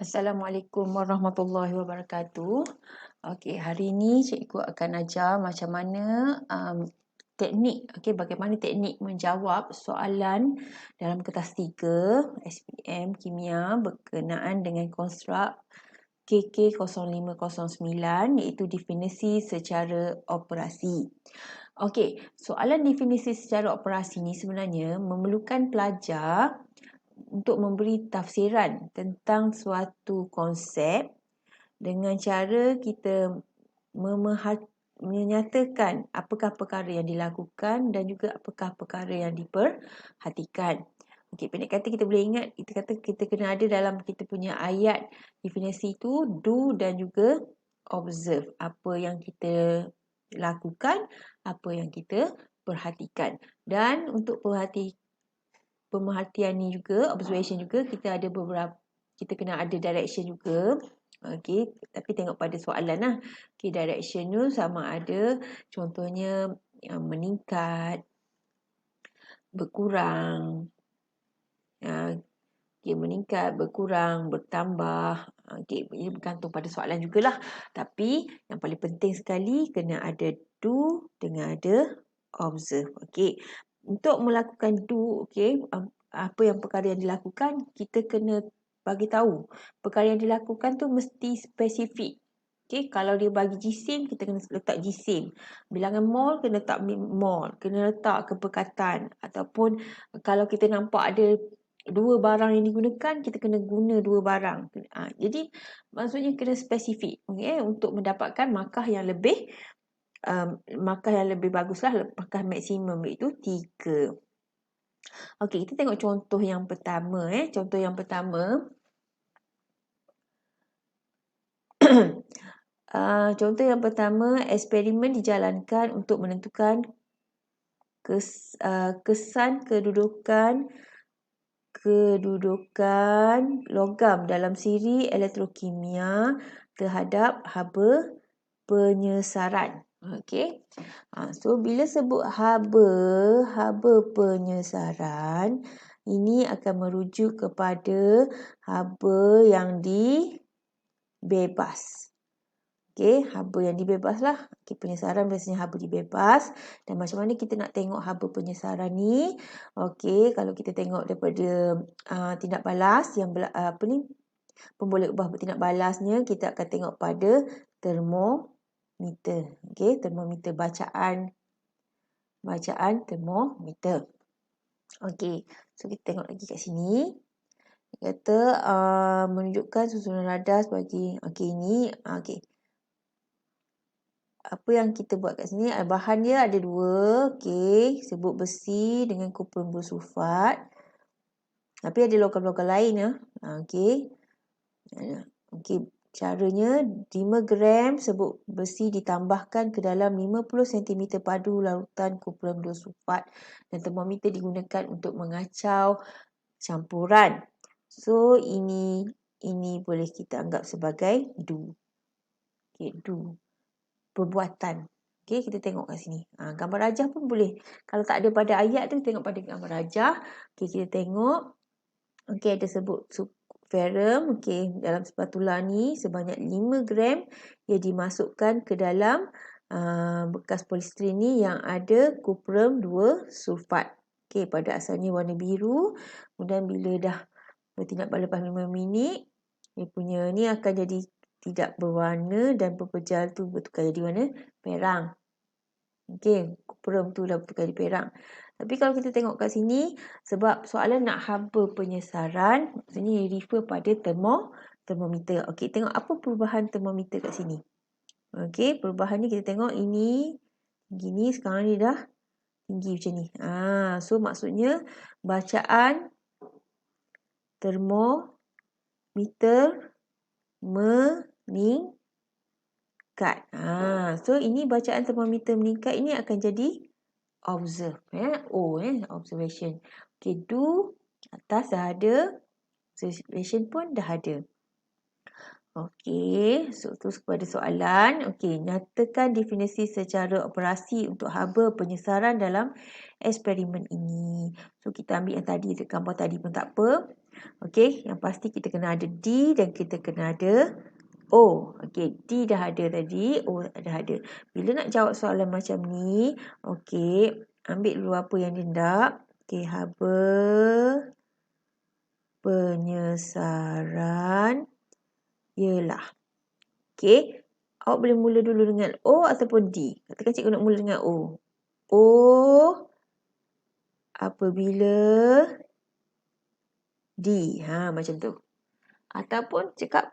Assalamualaikum warahmatullahi wabarakatuh. Okey, hari ini cikgu akan ajar macam mana teknik, bagaimana teknik menjawab soalan dalam kertas 3 SPM Kimia berkenaan dengan konstruk KK0509 iaitu definisi secara operasi. Okey, soalan definisi secara operasi ni sebenarnya memerlukan pelajar untuk memberi tafsiran tentang suatu konsep dengan cara kita menyatakan apakah perkara yang dilakukan dan juga apakah perkara yang diperhatikan. Okey, pendek kata kita boleh ingat, kita kata kita kena ada dalam kita punya ayat definisi itu do dan juga observe. Apa yang kita lakukan, apa yang kita perhatikan. Dan untuk pemerhatian ni juga, observation juga, kita ada beberapa, kita kena ada direction juga. Okey, tapi tengok pada soalan lah. Okey, direction tu sama ada contohnya meningkat, berkurang, meningkat, berkurang, bertambah. Okey, ini bergantung pada soalan jugalah. Tapi yang paling penting sekali kena ada do dengan ada observe. Okey, untuk melakukan do, apa yang perkara yang dilakukan, kita kena bagi tahu. Perkara yang dilakukan tu mesti spesifik. Okey, kalau dia bagi jisim, kita kena letak jisim. Bilangan mol, kena letak mol. Kena letak kepekatan. Ataupun kalau kita nampak ada dua barang yang digunakan, kita kena guna dua barang. Jadi, maksudnya kena spesifik. Untuk mendapatkan markah yang lebih baguslah, markah maksimum iaitu 3. Okey, kita tengok contoh yang pertama. Contoh yang pertama. Contoh yang pertama, eksperimen dijalankan untuk menentukan kesan kedudukan logam dalam siri elektrokimia terhadap haba penyesaran. Okey. So bila sebut haba penyesaran, ini akan merujuk kepada haba yang dibebas. Okey, haba yang dibebas lah. Okey, penyesaran biasanya haba dibebas. Dan macam mana kita nak tengok haba penyesaran ni? Okey, kalau kita tengok daripada tindak balas yang pemboleh ubah bertindak balasnya, kita akan tengok pada termometer. Okey, termometer, bacaan termometer. Okey, so kita tengok lagi kat sini. Dia kata menunjukkan susunan radar sebagai ini. Okey. Apa yang kita buat kat sini, bahan dia ada dua. Okey, sebut besi dengan kumpulan bersulfat. Tapi ada logam-logam lain ya. Okey. Okey, caranya 5 gram sebut besi ditambahkan ke dalam 50 cm padu larutan kumpulan bersulfat dan termometer digunakan untuk mengacau campuran. So ini boleh kita anggap sebagai do. Okey, do. Perbuatan. Okey, kita tengok kat sini. Gambar rajah pun boleh. Kalau tak ada pada ayat tu, tengok pada gambar rajah. Okey, kita tengok. Okey, ada sebut ferrum. Okey, dalam spatula ni sebanyak 5 gram ia dimasukkan ke dalam bekas polistiren ni yang ada kuprum 2 sulfat. Okey, pada asalnya warna biru. Kemudian bila dah bertindak balas lepas 5 minit, dia punya ni akan jadi tidak berwarna dan pepejal tu bertukar jadi warna perang. Okey, kuprum tu dah bertukar jadi perang. Tapi kalau kita tengok kat sini, sebab soalan nak haba penyesaran, maksudnya refer pada termometer. Okey, tengok apa perubahan termometer kat sini. Okey, perubahan ni kita tengok ini gini, sekarang ni dah tinggi macam ni. So maksudnya bacaan termometer meningkat. So ini bacaan termometer meningkat ini akan jadi observe. Observation. Okey, do atas dah ada. Observation pun dah ada. Okey, so terus kepada soalan. Okey, nyatakan definisi secara operasi untuk haba penyesaran dalam eksperimen ini. So kita ambil yang tadi, gambar tadi pun tak apa. Okey, yang pasti kita kena ada D dan kita kena ada O. Okey, D dah ada tadi, O dah ada. Bila nak jawab soalan macam ni, okey, ambil dulu apa yang dia nak. Okey, haba penyesaran ialah. Okey, awak boleh mula dulu dengan O ataupun D. Katakan cikgu nak mula dengan O. O apabila D. Macam tu. Ataupun cakap,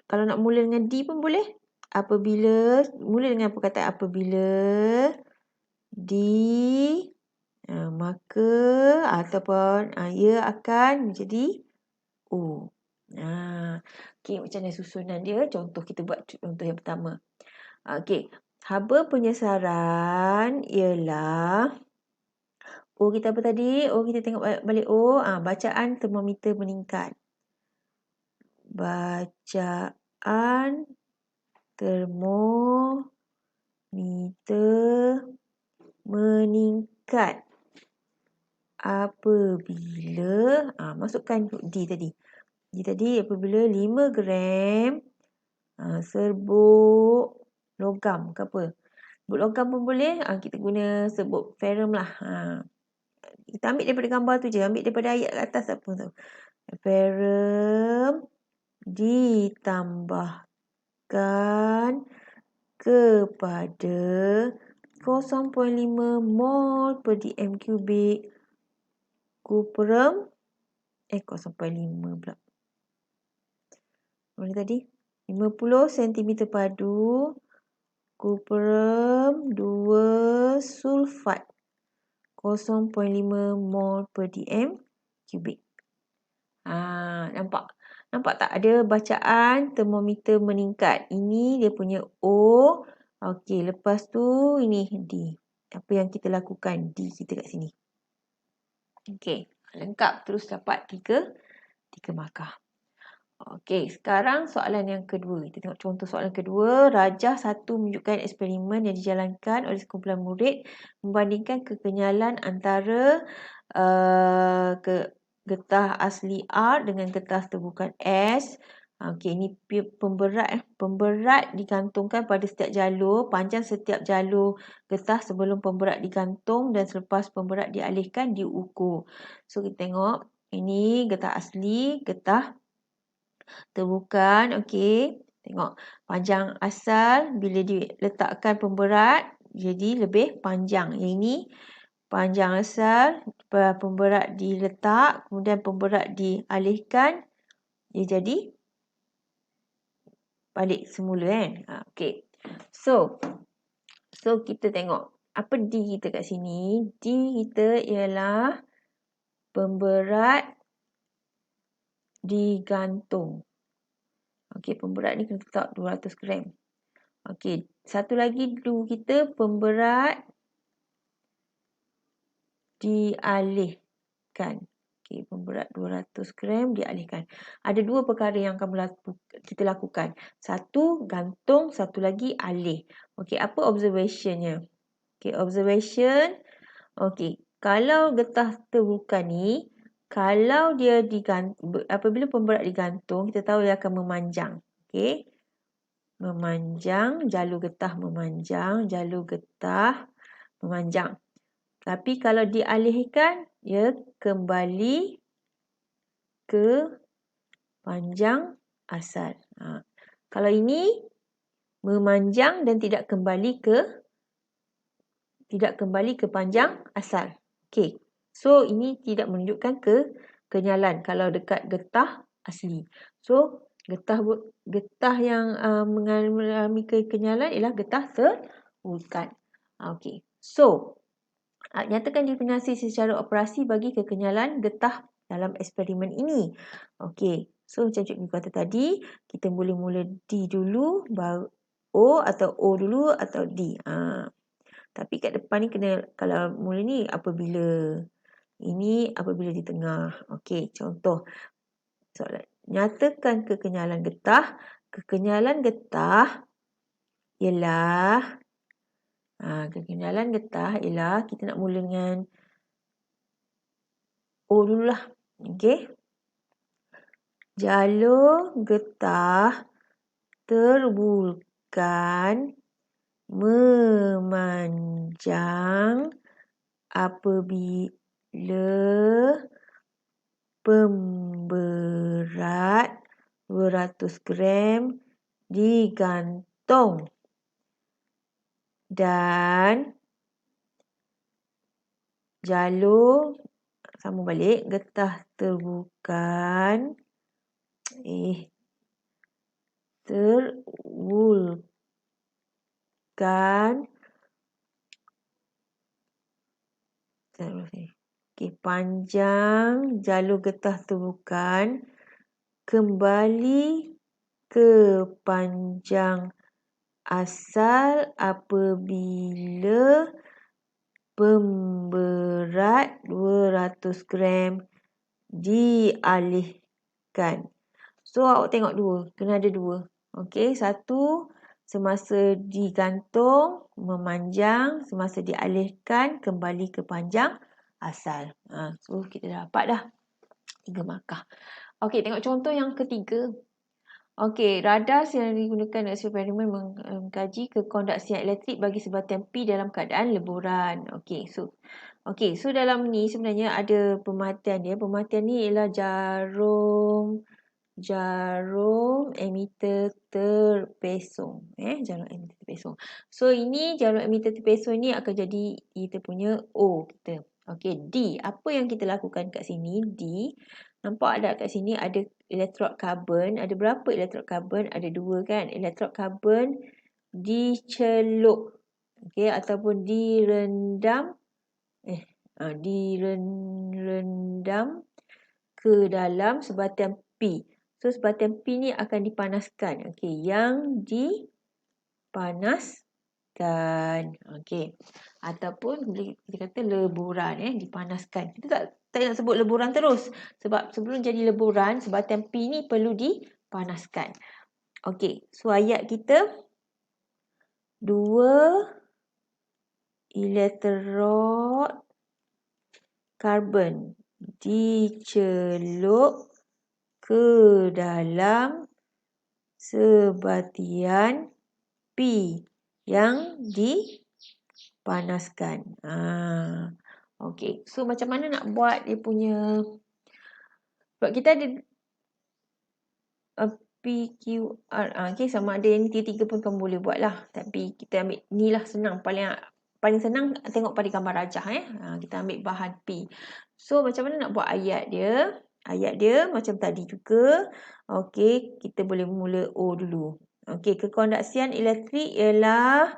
kalau nak mula dengan D pun boleh. Apabila, mula dengan perkataan apabila D, maka ataupun ia akan menjadi O. Okey, macam mana susunan dia? Contoh, kita buat contoh yang pertama. Okey, haba penyesaran ialah O kita apa tadi? O kita tengok balik O. Bacaan termometer meningkat. Bacaan termometer meningkat apabila masukkan D tadi. D tadi apabila 5 gram serbuk logam ke apa. Serbuk logam pun boleh. Kita guna serbuk ferrum lah. Kita ambil daripada gambar tu je. Ambil daripada ayat kat atas apa tu. Ferrum ditambahkan kepada 0.5 mol per dm kubik kuprum 0.5 pula. Mana tadi? 50 cm padu kuprum 2 sulfat 0.5 mol per dm kubik. Nampak? Nampak tak ada bacaan termometer meningkat. Ini dia punya O. Okey, lepas tu ini D. Apa yang kita lakukan? D kita kat sini. Okey, lengkap. Terus dapat 3 markah. Okey, sekarang soalan yang kedua. Kita tengok contoh soalan kedua. Rajah 1 menunjukkan eksperimen yang dijalankan oleh sekumpulan murid membandingkan kekenyalan antara getah asli R dengan getah terbukan S. Okey, ini pemberat digantungkan pada setiap jalur, panjang setiap jalur getah sebelum pemberat digantung dan selepas pemberat dialihkan diukur. So kita tengok, ini getah asli, getah terbukan. Okey, tengok panjang asal bila diletakkan pemberat jadi lebih panjang. Yang ini panjang asal, pemberat diletak, kemudian pemberat dialihkan, dia jadi balik semula kan. Okey. So kita tengok apa D kita kat sini. D kita ialah pemberat digantung. Okey, pemberat ni kena letak 200 gram. Okey, satu lagi dulu kita pemberat dialihkan. Okey, pemberat 200 gram dialihkan. Ada dua perkara yang kita lakukan. Satu, gantung. Satu lagi, alih. Okey, apa observationnya? Okey, observation. Okey, kalau getah terbukan ni, kalau dia apabila pemberat digantung, kita tahu dia akan memanjang. Okey, memanjang, jalur getah memanjang, jalur getah memanjang. Tapi kalau dialihkan, ia kembali ke panjang asal. Kalau ini memanjang dan tidak kembali ke panjang asal. Okey. So ini tidak menunjukkan kekenyalan kalau dekat getah asli. So getah yang mengalami kekenyalan ialah getah terbukan. Okey. So nyatakan definisi secara operasi bagi kekenyalan getah dalam eksperimen ini. Okey. So macam cikgu kata tadi, kita boleh mula D dulu, baru O atau O dulu atau D. Tapi kat depan ni kalau mula ni apabila. Ini apabila di tengah. Okey, contoh. Soalan. Nyatakan kekenyalan getah. Kekenyalan getah ialah kekenyalan getah ialah kita nak mula dengan O dululah. Okey. Jalur getah terbulkan memanjang apabila pemberat 200 gram digantung dan jalur sambung balik getah terbulkan panjang jalur getah terbulkan kembali ke panjang asal apabila pemberat 200 gram dialihkan. So, awak tengok dua. Kena ada dua. Okey, satu semasa digantung, memanjang. Semasa dialihkan, kembali ke panjang asal. So, kita dapat dah 3 markah. Okey, tengok contoh yang ketiga. Okey, radar yang digunakan eksperimen mengkaji kekondaksian elektrik bagi sebatian P dalam keadaan leburan. Okey, so dalam ni sebenarnya ada pemerhatian dia. Pemerhatian ni ialah jarum emitter terpesong. Jarum emitter terpesong. So, ini jarum emitter terpesong ni akan jadi kita punya O kita. Okey, D. Apa yang kita lakukan kat sini? D. Nampak ada kat sini ada elektrod karbon. Ada berapa elektrod karbon? Ada 2 kan? Elektrod karbon dicelup. Okey, ataupun direndam. Direndam ke dalam sebatian P. So, sebatian P ni akan dipanaskan. Okey, yang dipanaskan. Okey. Ataupun kita kata leburan, dipanaskan. Kita tak nak sebut leburan terus. Sebab sebelum jadi leburan, sebatian P ni perlu dipanaskan. Okey, so ayat kita 2 elektrod karbon dicelup ke dalam sebatian P yang dipanaskan. Okey, so macam mana nak buat dia punya? Sebab kita ada PQR. Okey, sama ada yang tiga-tiga pun kamu boleh buat lah. Tapi kita ambil ni lah senang. Paling senang tengok pada gambar rajah. Kita ambil bahan P. So, macam mana nak buat ayat dia? Ayat dia macam tadi juga. Okey, kita boleh mula O dulu. Okey, kekondaksian elektrik ialah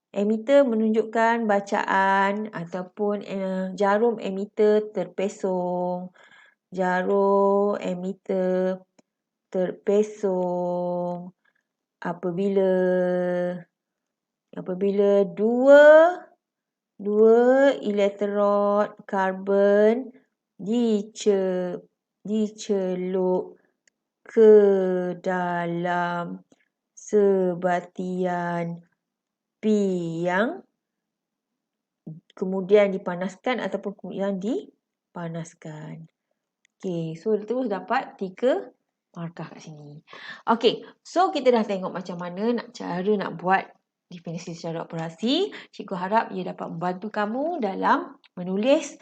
emitter menunjukkan bacaan ataupun jarum emitter terpesong. Jarum emitter terpesong apabila dua elektrod karbon dicelup ke dalam sebatian P yang kemudian dipanaskan ataupun kemudian dipanaskan. Okey, so terus dapat 3 markah kat sini. Okey, so kita dah tengok macam mana cara nak buat definisi secara operasi. Cikgu harap ia dapat membantu kamu dalam menulis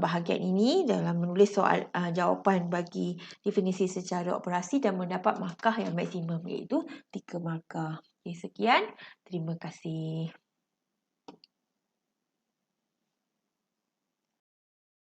bahagian ini, dalam menulis soal jawapan bagi definisi secara operasi dan mendapat markah yang maksimum iaitu 3 markah. Okey, sekian. Terima kasih.